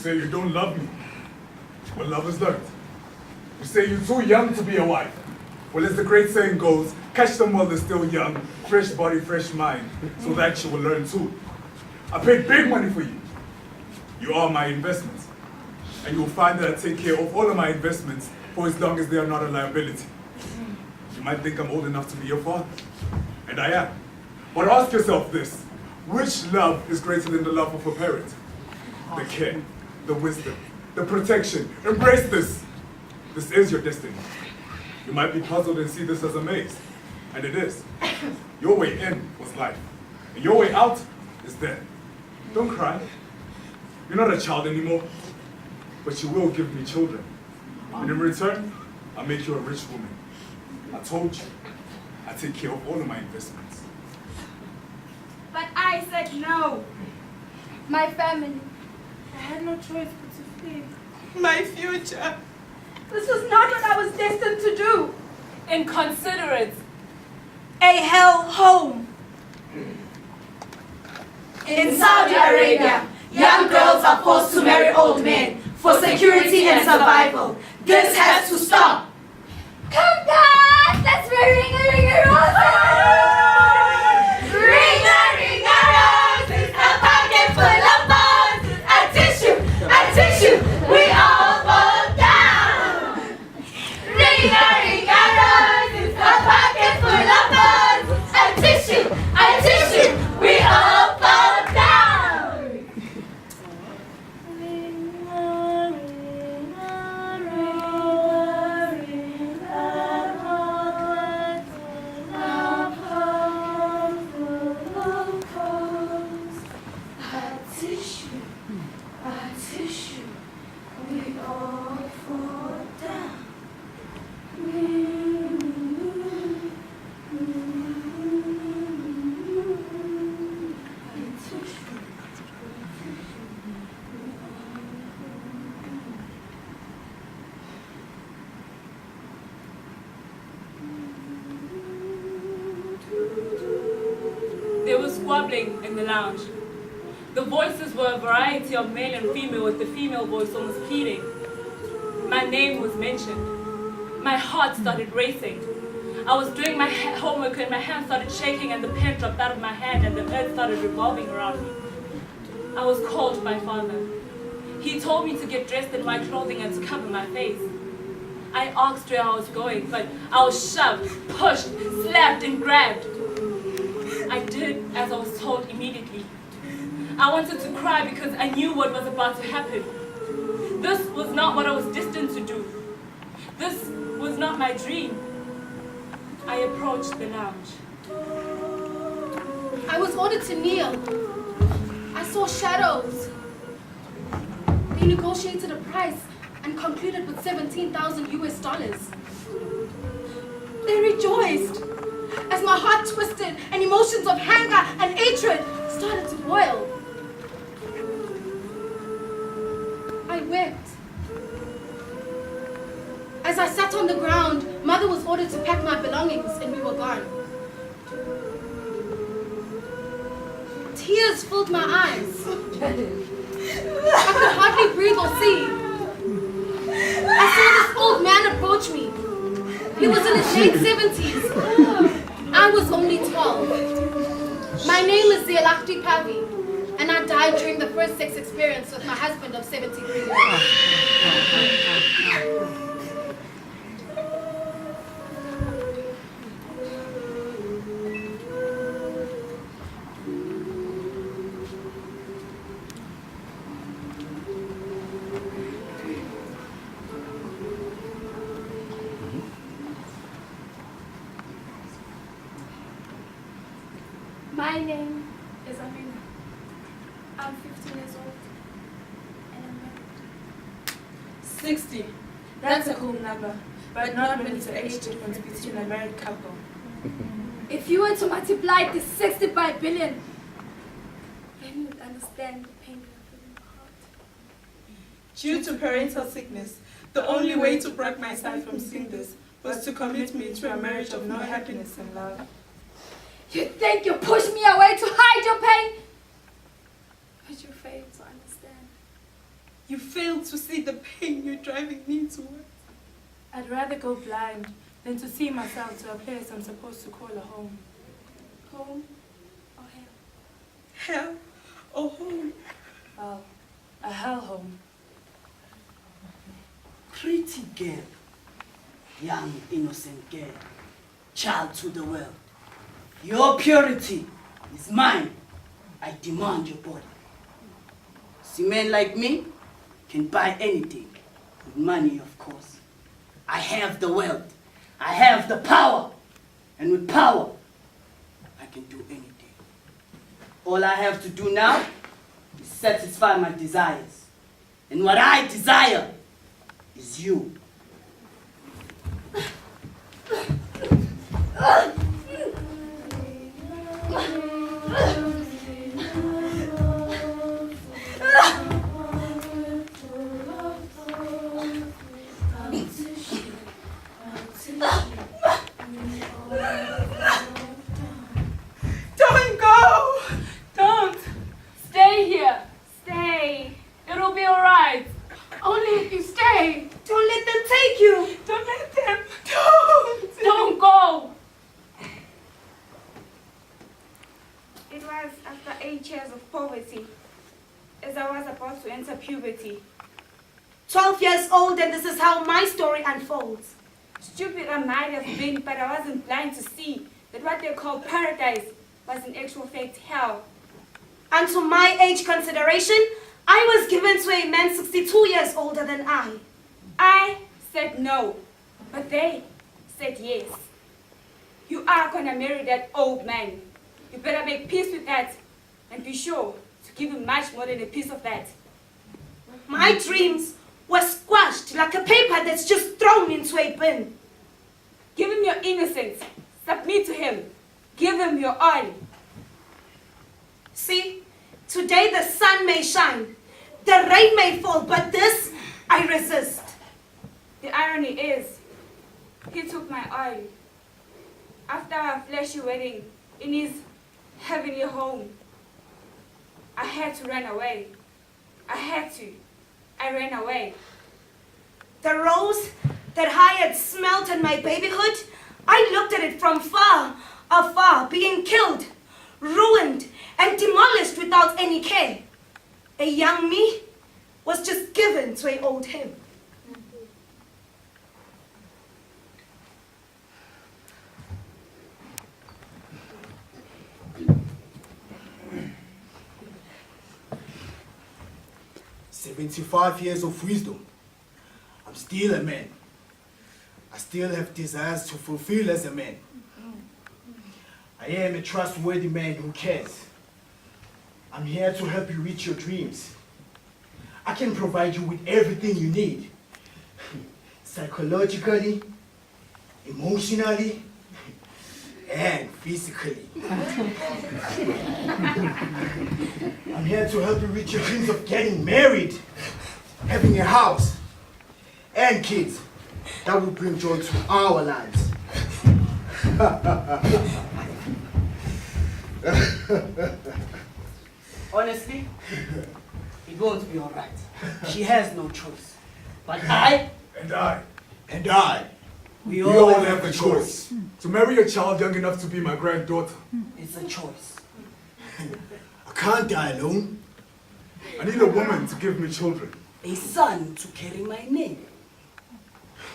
say you don't love me. Well, love is learned. You say you're too young to be a wife. Well, as the great saying goes, catch them while they're still young, fresh body, fresh mind, so that you will learn too. I paid big money for you. You are my investments. And you will find that I take care of all of my investments for as long as they are not a liability. You might think I'm old enough to be your father, and I am. But ask yourself this, which love is greater than the love of a parent? The care, the wisdom, the protection. Embrace this. This is your destiny. You might be puzzled and see this as a maze, and it is. Your way in was life, and your way out is death. Don't cry. You're not a child anymore, but you will give me children. And in return, I'll make you a rich woman. I told you, I take care of all of my investments. But I said no. My family. I had no choice but to flee. My future. This was not what I was destined to do. Inconsiderate. A hell home. In Saudi Arabia, young girls are forced to marry old men for security and survival. This has to stop. Come back! Let's ring a roses! Ring a roses! A pocket full of roses! A tissue, we all fall down! Ring a roses! A pocket full of roses! A tissue, we all fall down! There was squabbling in the lounge. The voices were a variety of male and female, with the female voice almost pleading. My name was mentioned. My heart started racing. I was doing my homework and my hand started shaking and the pen dropped out of my hand and the earth started revolving around me. I was called by father. He told me to get dressed in white clothing and to cover my face. I asked where I was going, but I was shoved, pushed, slapped and grabbed. I did as I was told immediately. I wanted to cry because I knew what was about to happen. This was not what I was destined to do. This was not my dream. I approached the lounge. I was ordered to kneel. I saw shadows. They negotiated a price and concluded with 17,000 US dollars. They rejoiced as my heart twisted and emotions of anger and hatred started to boil. I wept. As I sat on the ground, Mother was ordered to pack my belongings and we were gone. Tears filled my eyes. I could hardly breathe or see. I saw this old man approach me. He was in his late 70s. I was only 12. My name is Zialakti Pavi, and I died during the first sex experience with my husband of 73 years. My name is Amina. I'm 15 years old and I'm married. 60. That's a cool number, but not when it's the age difference between a married couple. If you were to multiply this 60 by a billion, then you would understand the pain you feel in your heart. Due to parental sickness, the only way to break my side from seeing this was to commit me to a marriage of no happiness and love. You think you pushed me away to hide your pain? But you failed to understand. You fail to see the pain you're driving me towards. I'd rather go blind than to see myself to a place I'm supposed to call a home. Home or hell? Hell or home? Well, a hell home. Pretty girl, young innocent girl, child to the world. Your purity is mine. I demand your body. See, men like me can buy anything, with money of course. I have the wealth, I have the power, and with power, I can do anything. All I have to do now is satisfy my desires. And what I desire is you. Don't go! Don't! Stay here. Stay. It'll be alright. Only if you stay. Don't let them take you. Don't let them. Don't go. It was after 8 years of poverty, as I was about to enter puberty. 12 years old, and this is how my story unfolds. Stupid I might have been, but I wasn't blind to see that what they call paradise was in actual fact hell. And to my age consideration, I was given to a man 62 years older than I. I said no, but they said yes. You are gonna marry that old man. You better make peace with that and be sure to give him much more than a piece of that. My dreams were squashed like a paper that's just thrown into a bin. Give him your innocence. Submit to him. Give him your all. See, today the sun may shine, the rain may fall, but this I resist. The irony is, he took my oil. After our flashy wedding in his heavenly home, I had to run away. I ran away. The rose that I had smelt in my babyhood, I looked at it from far, afar, being killed, ruined, and demolished without any care. A young me was just given to an old him. "75 years of wisdom. I'm still a man. I still have desires to fulfill as a man. I am a trustworthy man who cares. I'm here to help you reach your dreams. I can provide you with everything you need. Psychologically, emotionally, and physically. I'm here to help you reach your dreams of getting married, having a house, and kids that will bring joy to our lives. Honestly, it won't be all right. She has no choice. But I, And I, we we all all have a choice. To marry a child young enough to be my granddaughter. It's a choice. I can't die alone. I need a woman to give me children. A son to carry my name.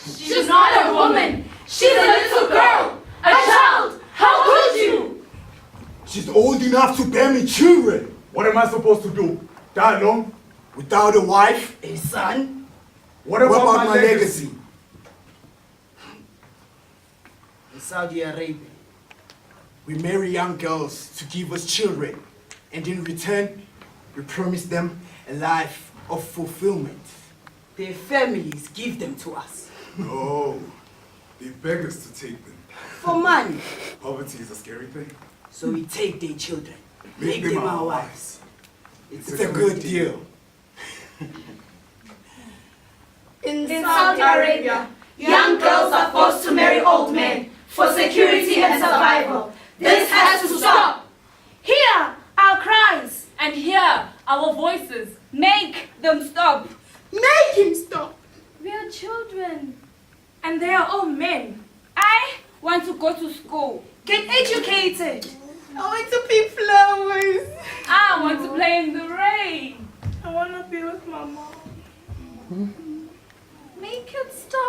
She's not a woman. She's a little girl. A child. How could you? She's old enough to bear me children. What am I supposed to do? Die alone? Without a wife, A son? What what about, about my legacy? In Saudi Arabia. We marry young girls to give us children, and in return, we promise them a life of fulfillment. Their families give them to us. No, they beg us to take them. For money. Poverty is a scary thing. So we take their children. Make them our wives. It's a good deal. In Saudi Arabia, young girls are forced to marry old men for security and survival. This has to stop. Hear our cries. And hear our voices. Make them stop. Make him stop. We are children. And they are all men. I want to go to school. Get educated. I want to pick flowers. I want to play in the rain. I want to be with my mom. Make it stop.